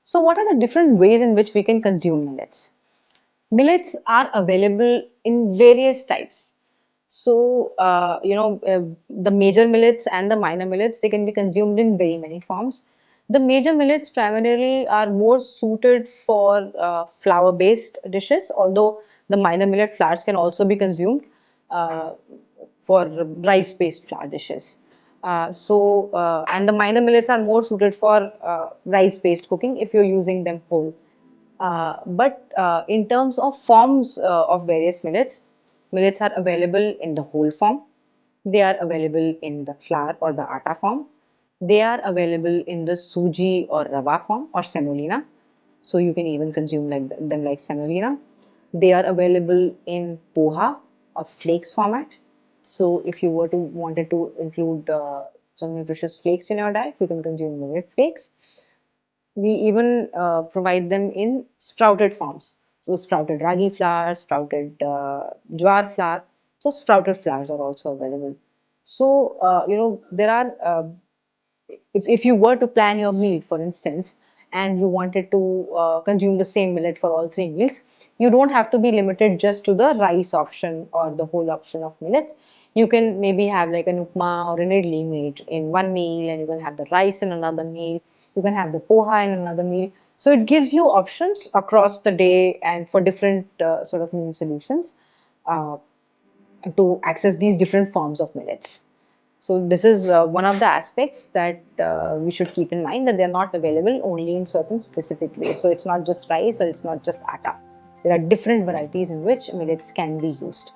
So what are the different ways in which we can consume millets? Millets are available in various types. So, the major millets and the minor millets, they can be consumed in very many forms. The major millets primarily are more suited for flour-based dishes, although the minor millet flours can also be consumed uh, for rice-based flour dishes. And the minor millets are more suited for rice-based cooking if you're using them whole. But in terms of forms of various millets, millets are available in the whole form. They are available in the flour or the atta form. They are available in the suji or rava form or semolina. So you can even consume them like semolina. They are available in poha or flakes format. So if you were to wanted to include some nutritious flakes in your diet, you can consume millet flakes. We even provide them in sprouted forms. So sprouted ragi flour, sprouted jowar flour. So sprouted flours are also available. So, there are if you were to plan your meal, for instance, and you wanted to consume the same millet for all three meals, you don't have to be limited just to the rice option or the whole option of millets. You can maybe have like an upma or an idli made in one meal, and you can have the rice in another meal. You can have the poha in another meal. So it gives you options across the day and for different sort of meal solutions uh, to access these different forms of millets. So this is one of the aspects that we should keep in mind, that they are not available only in certain specific ways. So it's not just rice or it's not just atta. There are different varieties in which millets can be used.